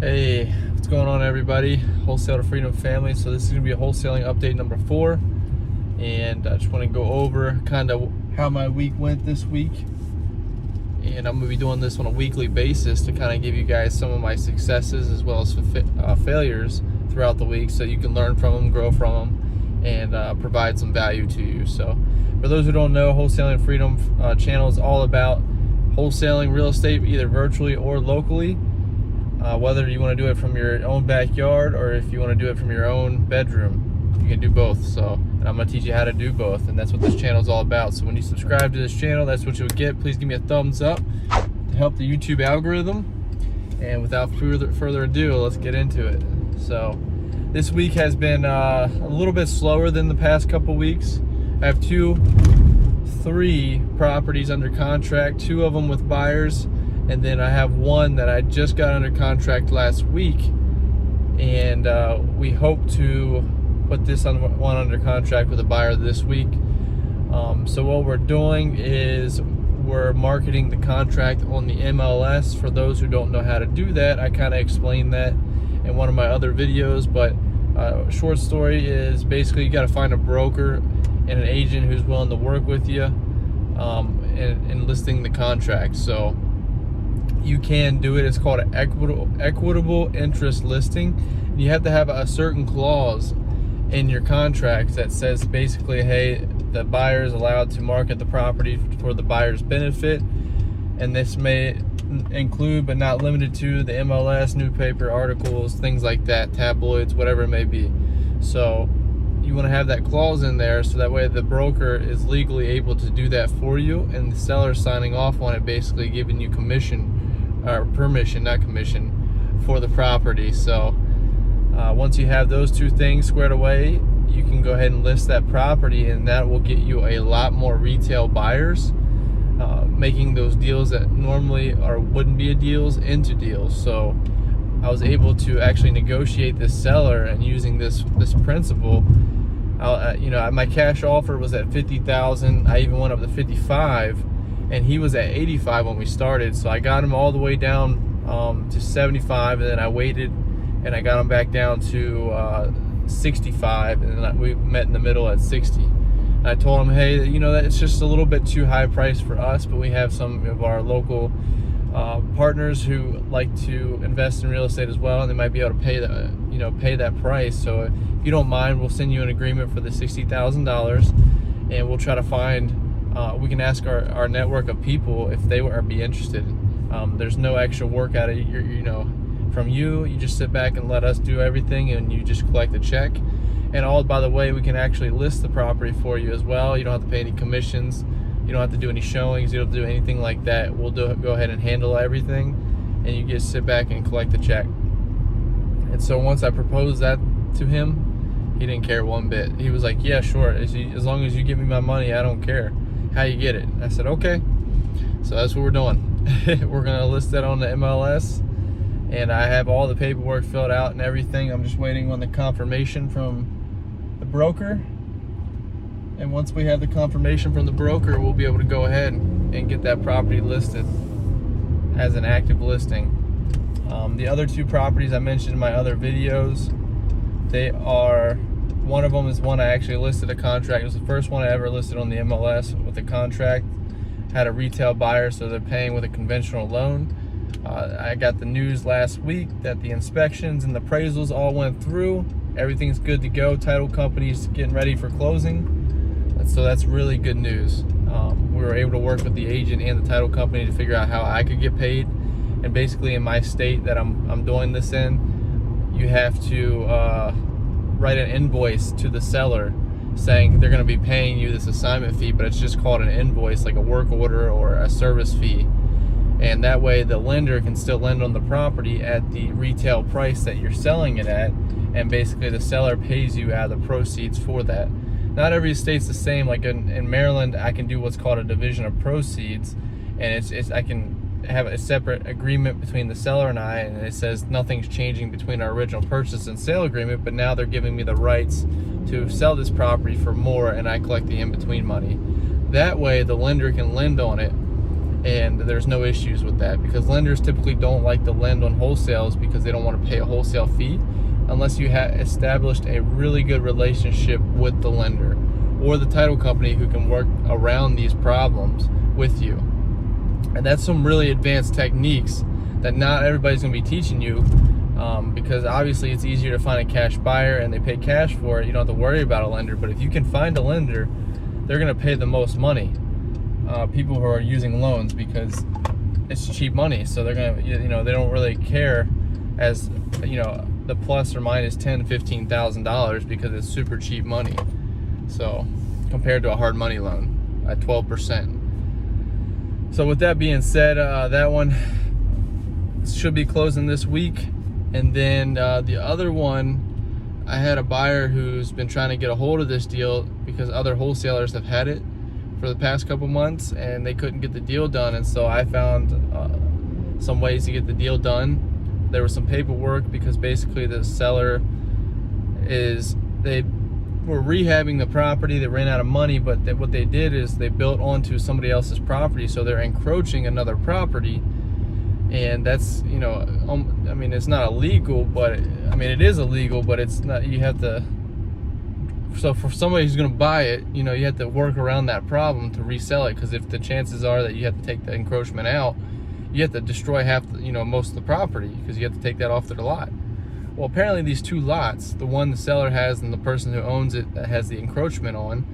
Hey, what's going on, everybody? Wholesale to Freedom family. So this is going to be a wholesaling update number 4, and I just want to go over kind of how my week went this week. And I'm going to be doing this on a weekly basis to kind of give you guys some of my successes as well as failures throughout the week, so you can learn from them, grow from them, and provide some value to you. So for those who don't know, Wholesaling Freedom channel is all about wholesaling real estate, either virtually or locally. Whether you want to do it from your own backyard or if you want to do it from your own bedroom, you can do both. So, and I'm going to teach you how to do both, and that's what this channel is all about. So when you subscribe to this channel, that's what you'll get. Please give me a thumbs up to help the YouTube algorithm. And without further ado, let's get into it. So this week has been a little bit slower than the past couple weeks. I have 3 properties under contract, 2 of them with buyers. And then I have 1 that I just got under contract last week, and we hope to put this one under contract with a buyer this week. So what we're doing is we're marketing the contract on the MLS. For those who don't know how to do that, I kind of explained that in one of my other videos, but short story is basically you got to find a broker and an agent who's willing to work with you in listing the contract. So you can do it. It's called an equitable interest listing. You have to have a certain clause in your contract that says basically, hey, the buyer is allowed to market the property for the buyer's benefit, and this may include but not limited to the MLS, newspaper articles, things like that, tabloids, whatever it may be. So you want to have that clause in there so that way the broker is legally able to do that for you, and the seller signing off on it, basically giving you commission or permission, not commission, for the property. So once you have those 2 things squared away, you can go ahead and list that property, and that will get you a lot more retail buyers, making those deals that normally wouldn't be deals into deals. So I was able to actually negotiate this seller, and using this principle, my cash offer was at $50,000. I even went up to $55,000. And he was at $85,000 when we started, so I got him all the way down to $75,000, and then I waited and I got him back down to $65,000, and then we met in the middle at $60,000. And I told him, hey, that it's just a little bit too high price for us, but we have some of our local partners who like to invest in real estate as well, and they might be able to pay that price. So if you don't mind, we'll send you an agreement for the $60,000, and we'll try to find. We can ask our network of people if they would be interested. There's no extra work out of from you. You just sit back and let us do everything, and you just collect the check. And by the way, we can actually list the property for you as well. You don't have to pay any commissions. You don't have to do any showings. You don't have to do anything like that. We'll go ahead and handle everything, and you just sit back and collect the check. And so once I proposed that to him, he didn't care one bit. He was like, yeah, sure. As long as you give me my money, I don't care how you get it. I said, okay. So that's what we're doing. We're gonna list that on the MLS, and I have all the paperwork filled out and everything. I'm just waiting on the confirmation from the broker, and once we have the confirmation from the broker, we'll be able to go ahead and get that property listed as an active listing. The other 2 properties I mentioned in my other videos, one of them is one I actually listed a contract. It was the first one I ever listed on the MLS with a contract. Had a retail buyer, so they're paying with a conventional loan. I got the news last week that the inspections and the appraisals all went through. Everything's good to go. Title company's getting ready for closing. So that's really good news. We were able to work with the agent and the title company to figure out how I could get paid. And basically in my state that I'm doing this in, you have to write an invoice to the seller saying they're going to be paying you this assignment fee, but it's just called an invoice, like a work order or a service fee. And that way the lender can still lend on the property at the retail price that you're selling it at, and basically the seller pays you out of the proceeds for that. Not every state's the same. Like in Maryland, I can do what's called a division of proceeds, and I can have a separate agreement between the seller and I, and it says nothing's changing between our original purchase and sale agreement, but now they're giving me the rights to sell this property for more, and I collect the in-between money. That way the lender can lend on it and there's no issues with that, because lenders typically don't like to lend on wholesales because they don't want to pay a wholesale fee unless you have established a really good relationship with the lender or the title company who can work around these problems with you. And that's some really advanced techniques that not everybody's going to be teaching you, because obviously it's easier to find a cash buyer and they pay cash for it. You don't have to worry about a lender. But if you can find a lender, they're going to pay the most money. People who are using loans, because it's cheap money, so they're going to, they don't really care as, the plus or minus $10,000-$15,000, because it's super cheap money. So compared to a hard money loan at 12%. So with that being said, that one should be closing this week. And then the other one, I had a buyer who's been trying to get a hold of this deal because other wholesalers have had it for the past couple months and they couldn't get the deal done. And so I found some ways to get the deal done. There was some paperwork, because basically the seller they were rehabbing the property. They ran out of money, but what they did is they built onto somebody else's property, so they're encroaching another property. And that's, it's not illegal, but it is illegal, but it's not, you have to, so for somebody who's going to buy it, you have to work around that problem to resell it, because if the chances are that you have to take the encroachment out, you have to destroy half, most of the property, because you have to take that off their lot. Well, apparently these two lots, the one the seller has and the person who owns it that has the encroachment on,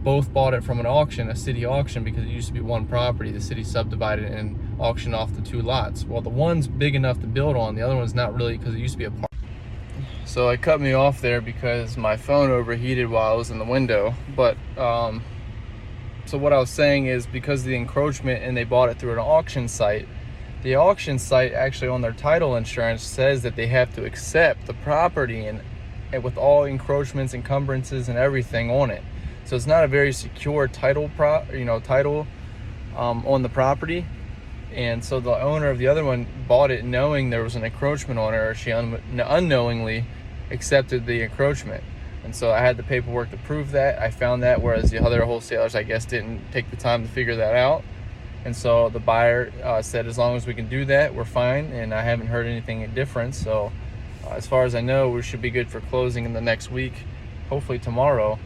both bought it from an auction, a city auction, because it used to be one property. The city subdivided it and auctioned off the two lots. Well, the one's big enough to build on, the other one's not really, because it used to be a park. So it cut me off there because my phone overheated while I was in the window. But so what I was saying is, because of the encroachment and they bought it through an auction site, the auction site actually on their title insurance says that they have to accept the property and with all encroachments, encumbrances, and everything on it. So it's not a very secure title on the property. And so the owner of the other one bought it knowing there was an encroachment on it, or she unknowingly accepted the encroachment. And so I had the paperwork to prove that. I found that, whereas the other wholesalers, I guess, didn't take the time to figure that out. And so the buyer said, as long as we can do that, we're fine. And I haven't heard anything different. So as far as I know, we should be good for closing in the next week, hopefully tomorrow.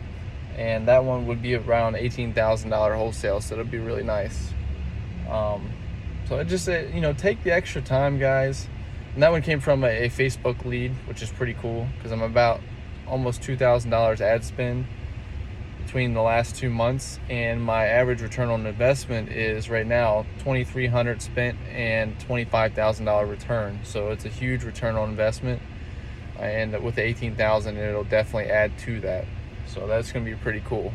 And that one would be around $18,000 wholesale, so it'll be really nice. So I just say, take the extra time, guys. And that one came from a Facebook lead, which is pretty cool, because I'm about almost $2,000 ad spend between the last 2 months, and my average return on investment is right now $2,300 spent and $25,000 return. So it's a huge return on investment, and with the $18,000, it'll definitely add to that. So that's going to be pretty cool.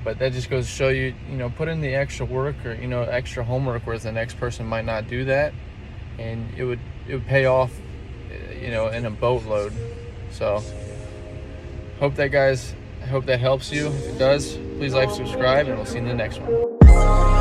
But that just goes to show you, put in the extra work, or extra homework, whereas the next person might not do that, and it would pay off, in a boatload. So hope that, guys, I hope that helps you. If it does, please like, subscribe, and we'll see you in the next one.